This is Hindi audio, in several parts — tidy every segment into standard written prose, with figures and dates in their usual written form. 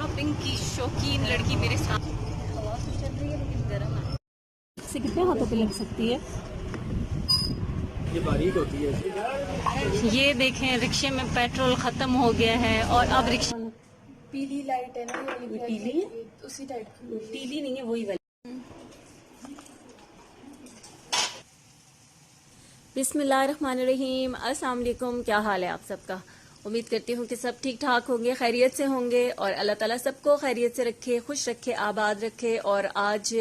शॉपिंग की शौकीन लड़की मेरे साथ। हवा तो चल रही है लेकिन गर्म है। से कितने हाथों पे लग सकती है? ये बारीक होती है। ये देखें रिक्शे में पेट्रोल खत्म हो गया है और अब रिक्शा पीली लाइट है ना, ये पीली है, उसी टाइप की। पीली नहीं है, वही वाली। बिस्मिल्लाहिर्रहमानिर्रहीम, अस्सलाम वालेकुम। क्या हाल है आप सबका? उम्मीद करती हूँ कि सब ठीक ठाक होंगे, खैरियत से होंगे और अल्लाह ताला सबको खैरियत से रखे, खुश रखे, आबाद रखे। और आज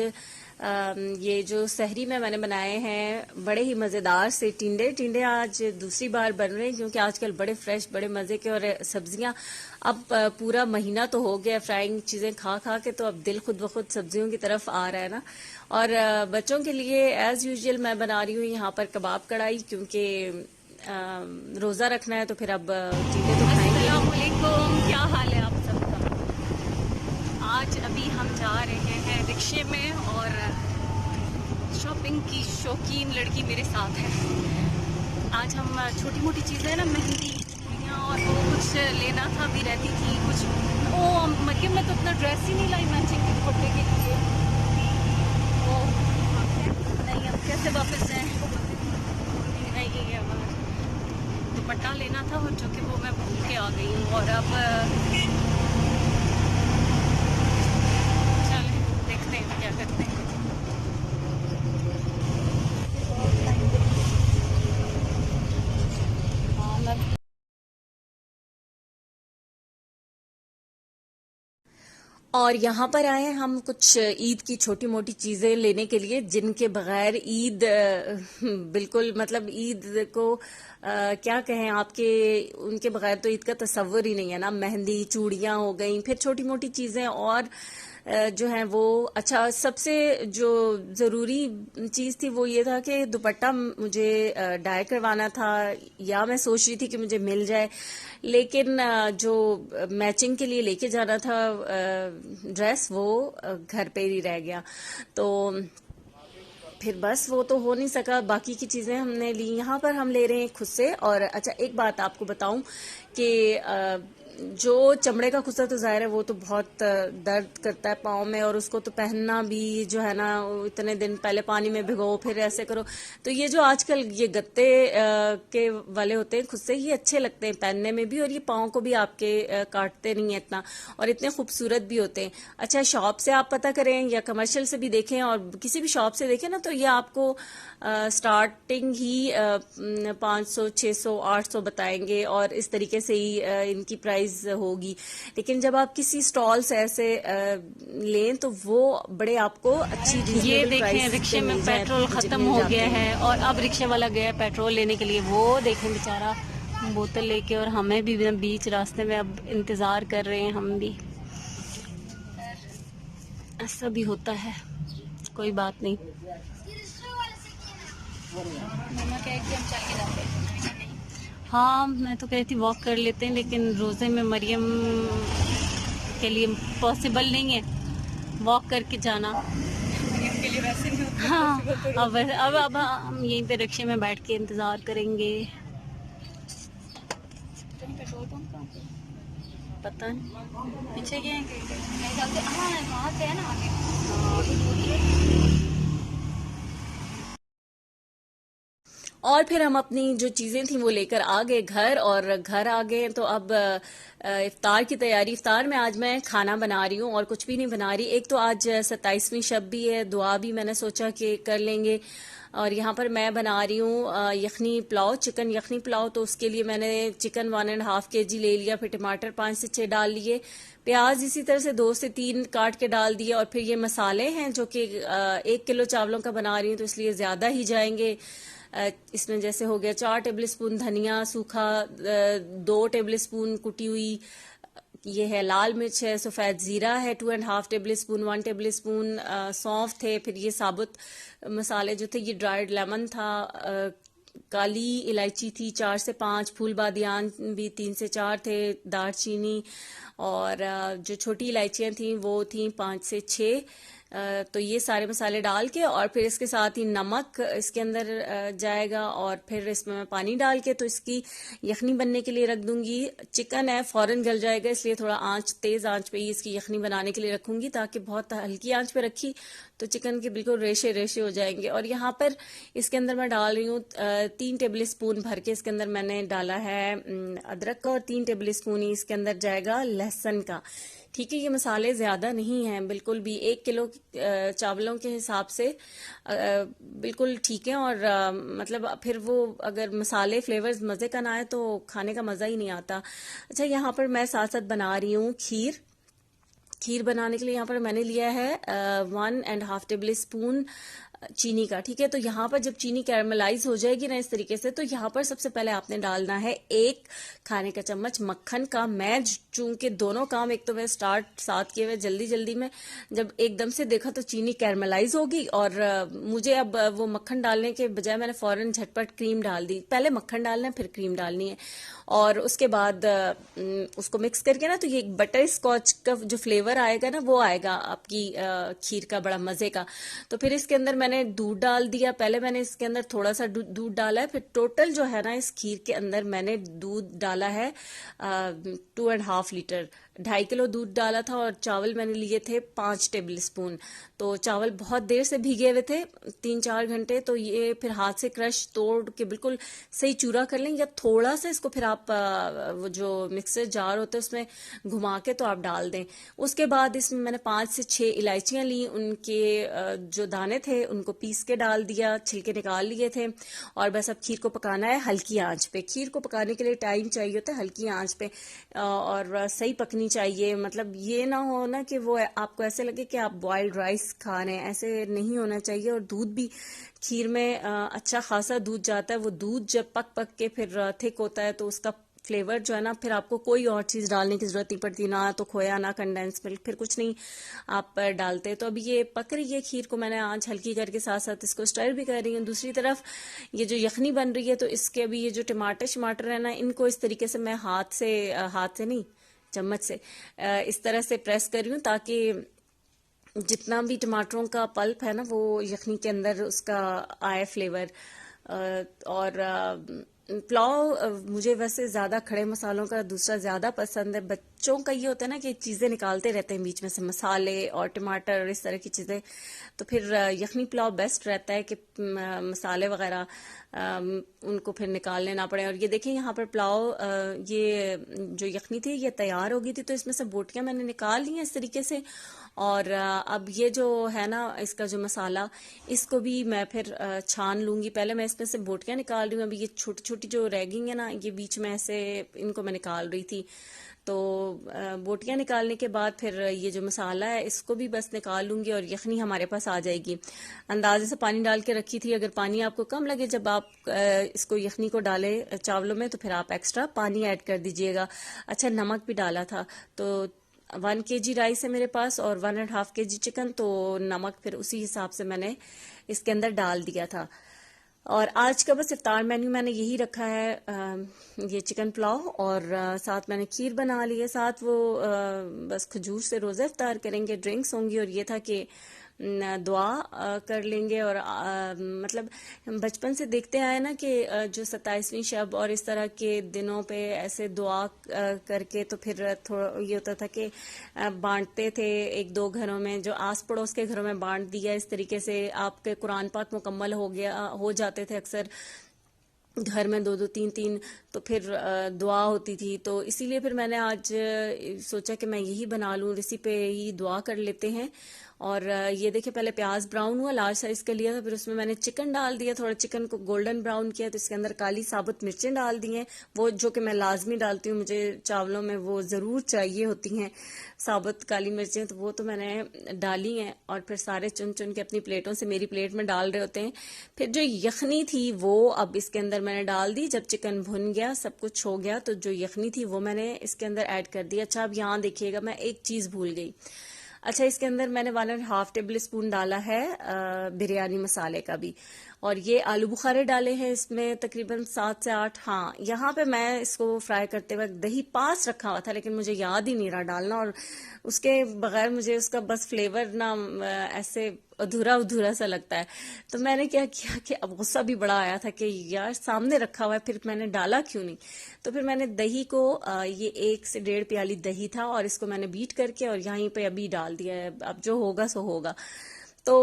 ये जो सहरी में मैंने बनाए हैं बड़े ही मज़ेदार से टिंडे आज दूसरी बार बन रहे हैं क्योंकि आजकल बड़े फ्रेश, बड़े मज़े के। और सब्जियां अब पूरा महीना तो हो गया फ्राइंग चीज़ें खा खा के, तो अब दिल खुद ब खुद सब्जियों की तरफ आ रहा है ना। और बच्चों के लिए एज़ यूजुअल मैं बना रही हूँ यहाँ पर कबाब कढ़ाई, क्योंकि रोज़ा रखना है तो फिर अब टिंडे तो खाएंगे। अस्सलाम वालेकुम, क्या हाल है आप सबका? आज अभी हम जा रहे हैं रिक्शे में और शॉपिंग की शौकीन लड़की मेरे साथ है। आज हम छोटी मोटी चीज़ें ना, मेहंदी और वो कुछ लेना था, भी रहती थी कुछ। ओ मरियम ने तो अपना ड्रेस ही नहीं लाई मैचिंग के दुपट्टे के लिए। ओ नहीं, अब कैसे वापस जाएं? नहीं, दुपट्टा लेना था जो कि वो मैं भूल के आ गई हूँ। और अब चलें देखते हैं क्या करते हैं। और यहाँ पर आए हैं हम कुछ ईद की छोटी मोटी चीज़ें लेने के लिए, जिनके बगैर ईद बिल्कुल, मतलब ईद को क्या कहें आपके, उनके बगैर तो ईद का तस्वर ही नहीं है ना। मेहंदी, चूड़ियाँ हो गई, फिर छोटी मोटी चीज़ें और जो हैं वो। अच्छा, सबसे जो ज़रूरी चीज़ थी वो ये था कि दुपट्टा मुझे डाई करवाना था, या मैं सोच रही थी कि मुझे मिल जाए, लेकिन जो मैचिंग के लिए लेके जाना था ड्रेस, वो घर पे ही रह गया। तो फिर बस वो तो हो नहीं सका, बाकी की चीज़ें हमने ली। यहाँ पर हम ले रहे हैं खुद से। और अच्छा, एक बात आपको बताऊं कि जो चमड़े का खुस्सा तो ज़ाहिर है वो तो बहुत दर्द करता है पाँव में, और उसको तो पहनना भी जो है ना, इतने दिन पहले पानी में भिगो फिर ऐसे करो। तो ये जो आजकल ये गत्ते के वाले होते हैं खुद से, ही अच्छे लगते हैं पहनने में भी, और ये पाँव को भी आपके काटते नहीं है इतना, और इतने खूबसूरत भी होते हैं। अच्छा, शॉप से आप पता करें या कमर्शियल से भी देखें, और किसी भी शॉप से देखें ना, तो ये आपको स्टार्टिंग ही 500, 600, 800 बताएंगे, और इस तरीके से ही इनकी प्राइस होगी। लेकिन जब आप किसी स्टॉल से ऐसे लें तो वो बड़े आपको अच्छी, ये देखें रिक्शे में पेट्रोल खत्म हो गया है और अब रिक्शे वाला गया पेट्रोल लेने के लिए। वो देखें बेचारा बोतल लेके, और हमें भी बीच रास्ते में अब इंतजार कर रहे हैं हम भी। ऐसा भी होता है, कोई बात नहीं। मम्मा कह के हम चल के जाते हैं। हाँ, मैं तो कहती वॉक कर लेते हैं, लेकिन रोज़े में मरियम के लिए पॉसिबल नहीं है वॉक करके जाना। मरियम के लिए वैसे नहीं होता। हाँ, अब हम यहीं पे रिक्शे में बैठ के इंतज़ार करेंगे। पेट्रोल पंप कहाँ पे? पता नहीं पीछे गए हैं मेरे ख्याल से। हाँ, वहाँ से है ना आगे। और फिर हम अपनी जो चीज़ें थी वो लेकर आ गए घर, और घर आ गए तो अब इफ्तार की तैयारी। इफ्तार में आज मैं खाना बना रही हूँ और कुछ भी नहीं बना रही। एक तो आज 27वीं शब भी है, दुआ भी मैंने सोचा कि कर लेंगे। और यहाँ पर मैं बना रही हूँ यखनी पुलाव, चिकन यखनी पुलाव। तो उसके लिए मैंने चिकन 1.5 kg ले लिया, फिर टमाटर 5 से 6 डाल लिए, प्याज इसी तरह से 2 से 3 काट के डाल दिए। और फिर ये मसाले हैं जो कि 1 किलो चावलों का बना रही हूँ तो इसलिए ज़्यादा ही जाएंगे। इसमें जैसे हो गया 4 टेबल स्पून धनिया सूखा, 2 टेबल स्पून कुटी हुई ये है लाल मिर्च है, सफ़ेद ज़ीरा है 2.5 टेबल स्पून, 1 टेबल स्पून सौंफ थे। फिर ये साबुत मसाले जो थे, ये ड्राइड लेमन था, काली इलायची थी 4 से 5, फूल बादियान भी 3 से 4 थे, दालचीनी, और जो छोटी इलायचियाँ थी वो थी 5 से 6, तो ये सारे मसाले डाल के और फिर इसके साथ ही नमक इसके अंदर जाएगा और फिर इसमें मैं पानी डाल के तो इसकी यखनी बनने के लिए रख दूंगी। चिकन है फौरन गल जाएगा, इसलिए थोड़ा तेज आंच पे ही इसकी यखनी बनाने के लिए रखूंगी, ताकि बहुत हल्की आंच पे रखी तो चिकन के बिल्कुल रेशे रेशे हो जाएंगे। और यहाँ पर इसके अंदर मैं डाल रही हूँ 3 टेबल स्पून भर के इसके अंदर मैंने डाला है अदरक का, और 3 टेबल स्पून ही इसके अंदर जाएगा लहसुन का। ठीक है, ये मसाले ज्यादा नहीं हैं बिल्कुल भी, 1 किलो चावलों के हिसाब से बिल्कुल ठीक है। और मतलब फिर वो अगर मसाले फ्लेवर्स मजे का ना आए तो खाने का मजा ही नहीं आता। अच्छा, यहाँ पर मैं साथ साथ बना रही हूँ खीर बनाने के लिए यहाँ पर मैंने लिया है 1.5 टेबल स्पून चीनी का। ठीक है, तो यहाँ पर जब चीनी कैरमलाइज हो जाएगी ना इस तरीके से, तो यहाँ पर सबसे पहले आपने डालना है 1 खाने का चम्मच मक्खन का। मैं चूंकि दोनों काम एक तो मैं स्टार्ट साथ किए हुए जल्दी जल्दी में, जब एकदम से देखा तो चीनी कैरमलाइज होगी और मुझे अब वो मक्खन डालने के बजाय मैंने फौरन झटपट क्रीम डाल दी। पहले मक्खन डालना है फिर क्रीम डालनी है और उसके बाद उसको मिक्स करके ना तो ये एक बटर स्कॉच का जो फ्लेवर आएगा ना वो आएगा आपकी खीर का, बड़ा मजे का। तो फिर इसके अंदर मैंने दूध डाल दिया। पहले मैंने इसके अंदर थोड़ा सा दूध डाला है, फिर टोटल जो है ना इस खीर के अंदर मैंने दूध डाला है 2.5 लीटर, 2.5 किलो दूध डाला था और चावल मैंने लिए थे 5 टेबल स्पून। तो चावल बहुत देर से भीगे हुए थे, 3-4 घंटे। तो ये फिर हाथ से क्रश तोड़ के बिल्कुल सही चूरा कर लें, या थोड़ा सा इसको फिर आप वो जो मिक्सर जार होता है उसमें घुमा के तो आप डाल दें। उसके बाद इसमें मैंने 5 से 6 इलायचियां ली, उनके जो दाने थे उनको पीस के डाल दिया, छिलके निकाल लिए थे। और बस अब खीर को पकाना है हल्की आंच पे। खीर को पकाने के लिए टाइम चाहिए होता है हल्की आंच पे, और सही पकनी चाहिए। मतलब ये ना हो ना कि वो आपको ऐसे लगे कि आप बॉइल्ड राइस खा रहे हैं, ऐसे नहीं होना चाहिए। और दूध भी खीर में अच्छा खासा दूध जाता है, वो दूध जब पक पक के फिर थिक होता है तो उसका फ्लेवर जो है ना, फिर आपको कोई और चीज डालने की जरूरत नहीं पड़ती, ना तो खोया ना कंडेंस मिल्क, फिर कुछ नहीं आप डालते। तो अभी ये पक रही है खीर को मैंने आंच हल्की करके साथ साथ इसको स्टर भी कर रही हूँ। दूसरी तरफ ये जो यखनी बन रही है तो इसके अभी ये जो टमाटर है ना, इनको इस तरीके से मैं हाथ से नहीं चम्मच से इस तरह से प्रेस कर रही हूँ, ताकि जितना भी टमाटरों का पल्प है ना वो यखनी के अंदर उसका आए फ्लेवर। और पुलाव मुझे वैसे ज्यादा खड़े मसालों का दूसरा ज्यादा पसंद है। बच्चों का ये होता है ना कि चीजें निकालते रहते हैं बीच में से, मसाले और टमाटर और इस तरह की चीजें, तो फिर यखनी पुलाव बेस्ट रहता है कि मसाले वगैरह उनको फिर निकाल लेना पड़े। और ये देखिए यहाँ पर पुलाव ये जो यखनी थी ये तैयार हो गई थी, तो इसमें से बोटियां मैंने निकाल ली हैं इस तरीके से। और अब ये जो है ना इसका जो मसाला, इसको भी मैं फिर छान लूंगी। पहले मैं इसमें से बोटियां निकाल रही हूँ, अभी ये छोटी छोटी जो रह गई है ना ये बीच में ऐसे इनको मैं निकाल रही थी। तो बोटियां निकालने के बाद फिर ये जो मसाला है इसको भी बस निकाल लूंगी और यखनी हमारे पास आ जाएगी। अंदाजे से पानी डाल के रखी थी, अगर पानी आपको कम लगे जब आप इसको यखनी को डाले चावलों में तो फिर आप एक्स्ट्रा पानी ऐड कर दीजिएगा। अच्छा, नमक भी डाला था, तो 1 kg राइस है मेरे पास और 1.5 kg चिकन, तो नमक फिर उसी हिसाब से मैंने इसके अंदर डाल दिया था। और आज का बस इफ्तार मेन्यू मैंने यही रखा है, ये चिकन पुलाव और साथ मैंने खीर बना ली है, साथ वो बस खजूर से रोज़ा इफ्तार करेंगे, ड्रिंक्स होंगी। और ये था कि दुआ कर लेंगे। और मतलब बचपन से देखते आए ना कि जो 27वीं शब और इस तरह के दिनों पे ऐसे दुआ करके तो फिर थोड़ा ये होता था कि बांटते थे 1-2 घरों में, जो आस पड़ोस के घरों में बांट दिया। इस तरीके से आपके कुरान पाक मुकम्मल हो जाते थे अक्सर घर में 2-2 3-3, तो फिर दुआ होती थी। तो इसीलिए फिर मैंने आज सोचा कि मैं यही बना लूं, इसी पे ही दुआ कर लेते हैं। और ये देखिए पहले प्याज ब्राउन हुआ, लार्ज साइज का लिया था, फिर उसमें मैंने चिकन डाल दिया, थोड़ा चिकन को गोल्डन ब्राउन किया, तो इसके अंदर काली साबुत मिर्चें डाल दी हैं, वो जो कि मैं लाजमी डालती हूँ, मुझे चावलों में वो जरूर चाहिए होती हैं साबुत काली मिर्चें, तो वो तो मैंने डाली हैं। और फिर सारे चुन चुन के अपनी प्लेटों से मेरी प्लेट में डाल रहे होते हैं। फिर जो यखनी थी वो अब इसके अंदर मैंने डाल दी। जब चिकन भुन गया, सब कुछ हो गया, तो जो यखनी थी वो मैंने इसके अंदर ऐड कर दी। अच्छा, अब यहाँ देखिएगा मैं एक चीज भूल गई, अच्छा, इसके अंदर मैंने 1.5 टेबल स्पून डाला है बिरयानी मसाले का भी, और ये आलू बुखारे डाले हैं इसमें तकरीबन 7 से 8। हाँ, यहाँ पे मैं इसको फ्राई करते वक्त दही पास रखा हुआ था, लेकिन मुझे याद ही नहीं रहा डालना, और उसके बगैर मुझे उसका बस फ्लेवर ना ऐसे अधूरा अधूरा सा लगता है। तो मैंने क्या किया कि अब गुस्सा भी बड़ा आया था कि यार सामने रखा हुआ है, फिर मैंने डाला क्यों नहीं। तो फिर मैंने दही को ये 1 से 1.5 प्याली दही था, और इसको मैंने बीट करके और यहीं पे अभी डाल दिया है। अब जो होगा सो होगा। तो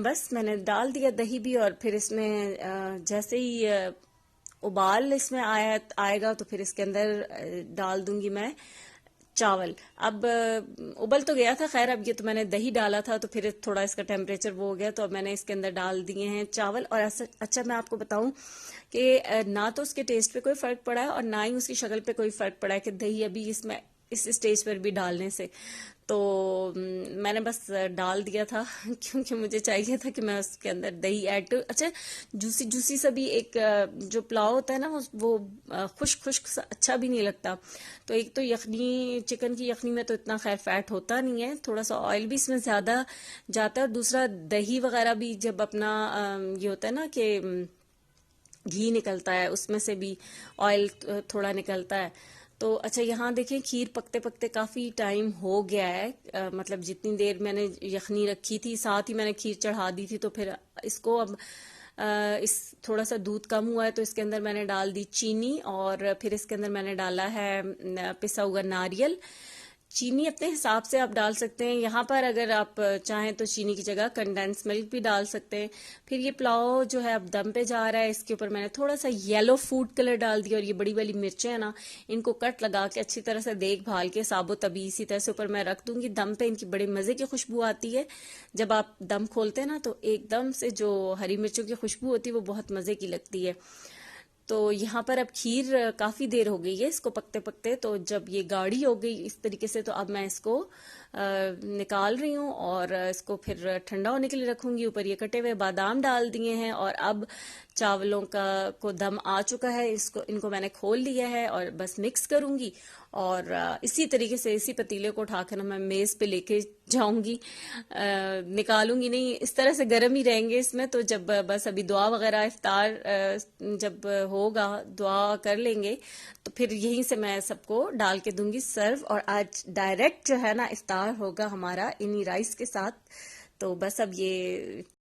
बस मैंने डाल दिया दही भी, और फिर इसमें जैसे ही उबाल इसमें आएगा तो फिर इसके अंदर डाल दूंगी मैं चावल। अब उबल तो गया था, खैर अब ये तो मैंने दही डाला था तो फिर थोड़ा इसका टेम्परेचर वो हो गया, तो अब मैंने इसके अंदर डाल दिए हैं चावल। और ऐसा अच्छा, मैं आपको बताऊं कि ना तो उसके टेस्ट पे कोई फर्क पड़ा है और ना ही उसकी शक्ल पे कोई फर्क पड़ा है कि दही अभी इसमें इस स्टेज पर भी डालने से। तो मैंने बस डाल दिया था क्योंकि मुझे चाहिए था कि मैं उसके अंदर दही ऐड करूं। अच्छा, जूसी जूसी सा भी एक जो पुलाव होता है ना, वो खुश्क खुश्क सा अच्छा भी नहीं लगता। तो एक तो यखनी, चिकन की यखनी में तो इतना खैर फैट होता नहीं है, थोड़ा सा ऑयल भी इसमें ज्यादा जाता है, और दूसरा दही वगैरह भी जब अपना ये होता है ना कि घी निकलता है, उसमें से भी ऑयल थोड़ा निकलता है। तो अच्छा, यहाँ देखें खीर पकते पकते काफी टाइम हो गया है। मतलब जितनी देर मैंने यखनी रखी थी साथ ही मैंने खीर चढ़ा दी थी। तो फिर इसको अब इस थोड़ा सा दूध कम हुआ है तो इसके अंदर मैंने डाल दी चीनी, और फिर इसके अंदर मैंने डाला है पिसा हुआ नारियल। चीनी अपने हिसाब से आप डाल सकते हैं। यहाँ पर अगर आप चाहें तो चीनी की जगह कंडेंस मिल्क भी डाल सकते हैं। फिर ये पुलाव जो है अब दम पे जा रहा है, इसके ऊपर मैंने थोड़ा सा येलो फूड कलर डाल दिया, और ये बड़ी वाली मिर्चें हैं ना, इनको कट लगा के अच्छी तरह से देखभाल के साबुत अभी इसी तरह से ऊपर मैं रख दूंगी दम पे। इनकी बड़ी मजे की खुशबू आती है जब आप दम खोलते हैं ना, तो एकदम से जो हरी मिर्चों की खुशबू होती है वो बहुत मजे की लगती है। तो यहाँ पर अब खीर काफी देर हो गई है इसको पकते पकते, तो जब ये गाढ़ी हो गई इस तरीके से, तो अब मैं इसको निकाल रही हूँ और इसको फिर ठंडा होने के लिए रखूंगी। ऊपर ये कटे हुए बादाम डाल दिए हैं, और अब चावलों का को दम आ चुका है, इनको मैंने खोल लिया है और बस मिक्स करूंगी। और इसी तरीके से इसी पतीले को उठाकर मैं मेज पे लेके जाऊंगी, निकालूंगी नहीं, इस तरह से गर्म ही रहेंगे इसमें। तो जब बस अभी दुआ वगैरह इफ्तार जब होगा, दुआ कर लेंगे, तो फिर यहीं से मैं सबको डाल के दूंगी सर्व। और आज डायरेक्ट जो है ना इफ्तार होगा हमारा इन्हीं राइस के साथ। तो बस अब ये